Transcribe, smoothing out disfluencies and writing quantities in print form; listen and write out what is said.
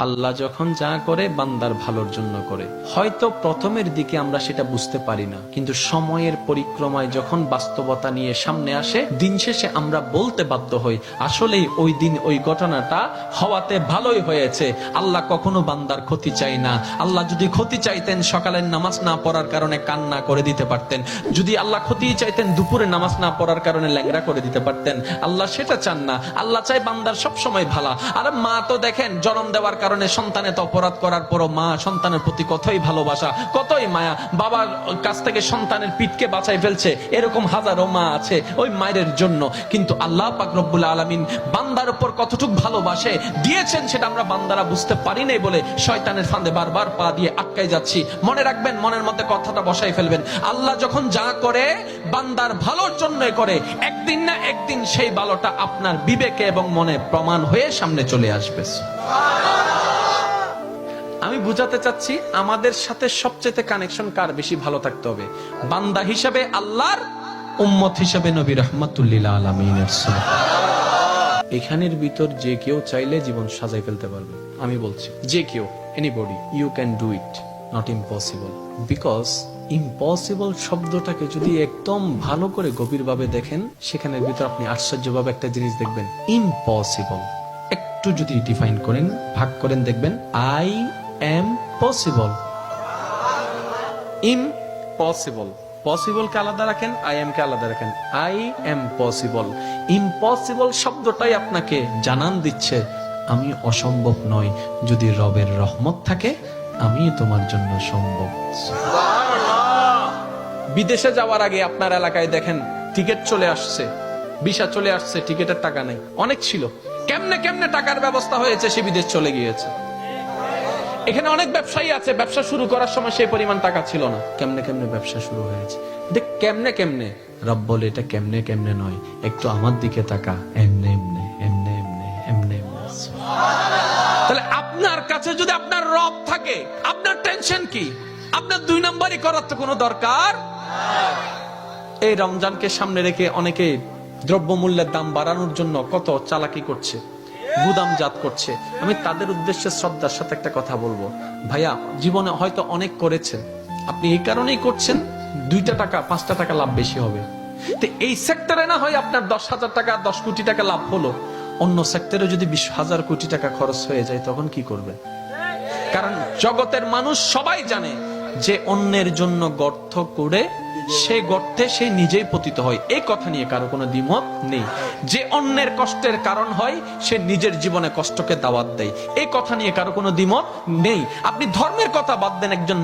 আল্লাহ যখন যা করে বান্দার ভালোর জন্য করে। হয়তো প্রথমের দিকে আমরা সেটা বুঝতে পারি না, কিন্তু সময়ের পরিক্রমায় যখন বাস্তবতা নিয়ে সামনে আসে, দিন শেষে আমরা বলতে বাধ্য হই আসলেই ওই দিন ওই ঘটনাটা হওয়াতে ভালোই হয়েছে। আল্লাহ কখনো বান্দার ক্ষতি চাই না। আল্লাহ যদি ক্ষতি চাইতেন সকালের নামাজ না পড়ার কারণে কান্না করে দিতে পারতেন, যদি আল্লাহ ক্ষতি চাইতেন দুপুরে নামাজ না পড়ার কারণে ল্যাংড়া করে দিতে পারতেন। আল্লাহ সেটা চান না। আল্লাহ চাই বান্দার সব সময় ভালো। আর মা তো দেখেন জন্ম দেওয়ার কারণে সন্তানের অপরাধ করার পরও মা সন্তানের প্রতি কতই ভালোবাসা, কতই মায়া। বাবার কাছ থেকে সন্তানের পিঠকে বাঁচাই ফেলছে, এরকম হাজারো মা আছে ওই মায়ের জন্য। কিন্তু আল্লাহ পাক রব্বুল আলামিন বান্দার উপর কতটুকু ভালোবাসে দিয়েছেন সেটা আমরা বান্দারা বুঝতে পারি নাই বলে শয়তানের ফাঁদে বারবার পা দিয়ে আটকাই যাচ্ছি। মনে রাখবেন, মনের মধ্যে কথাটা বসাই ফেলবেন, আল্লাহ যখন যা করে বান্দার ভালোর জন্যই করে। একদিন না একদিন সেই ভালোটা আপনার বিবেকে এবং মনে প্রমাণ হয়ে সামনে চলে আসবে। আমি বুঝাতে চাচ্ছি আমাদের সাথে সবচেয়ে কানেকশন কার বেশি ভালো থাকতে হবে, বান্দা হিসেবে আল্লাহর, উম্মত হিসেবে নবী রাহমাতুল লিল আলামিনের। এখানের ভিতর যে কেউ চাইলে জীবন সাজাই ফেলতে পারবে। আমি বলছি যে কেউ, anybody, you can do it, not impossible. Because impossible শব্দটাকে যদি একদম ভালো করে গভীরভাবে দেখেন, সেখানের ভিতর আপনি আশ্চর্যভাবে একটা জিনিস দেখবেন। ইম্পসিবল একটু যদি ডিফাইন করেন, ভাগ করেন, দেখবেন I am possible. Impossible, possible কে আলাদা রাখেন, আই এম কে আলাদা রাখেন। I am possible. ইম্পসিবল শব্দটাই আপনাকে জানান দিচ্ছে আমি অসম্ভব নয়, যদি রবের রহমত থাকে আমি তোমার জন্য সম্ভব। বিদেশে যাওয়ার আগে আপনার এলাকায় দেখেন টিকিট চলে আসছে, ভিসা চলে আসছে, টিকিটের টাকা নেই। অনেক ছিল, কেমনে কেমনে টাকার ব্যবস্থা হয়েছে, সে বিদেশ চলে গিয়েছে। এখানে অনেক ব্যবসায়ী আছে, ব্যবসা শুরু করার সময় সেই পরিমাণ টাকা ছিল না, কেমনে কেমনে ব্যবসা শুরু হয়েছে। দেখ কেমনে কেমনে, রব বলে এটা কেমনে কেমনে নয়, একটু আমার দিকে তাকা, এমনে এমনে এমনে এমনে এমনে এমনে। তাহলে আপনার কাছে যদি আপনার রব থাকে, আপনার টেনশন কি? আপনার দুই নাম্বারই করার তো কোনো দরকার। এই রমজানকে সামনে রেখে অনেকে দ্রব্যমূল্যের দাম বাড়ানোর জন্য কত চালাকি করছে, গুদামজাত করছে। আমি তাদের উদ্দেশ্যে শ্রদ্ধার সাথে একটা কথা বলবো, ভাইয়া জীবনে হয়তো অনেক করেছেন, আপনি এই কারণেই করছেন 2টা টাকা 5টা টাকা লাভ বেশি হবে। তো এই সেক্টরে না হয় আপনার 10,000 টাকা 10 কোটি টাকা লাভ হলো, অন্য সেক্টরে যদি 20,000 কোটি টাকা খরচ হয়ে যায় তখন কি করবেন? কারণ জগতের মানুষ সবাই জানে যে অন্যের জন্য গর্ত করে সে গর্তে সে নিজেই পতিত হয়, এই কথা নিয়ে কারো কোনো দ্বিমত নেই। যে অন্যের কষ্টের কারণ হয় সে নিজের জীবনে কষ্টকে দাওয়াত দেয়, এই কথা নিয়ে কারো কোনো দ্বিমত নেই। আপনি ধর্মের কথা বাদ দেন, একজন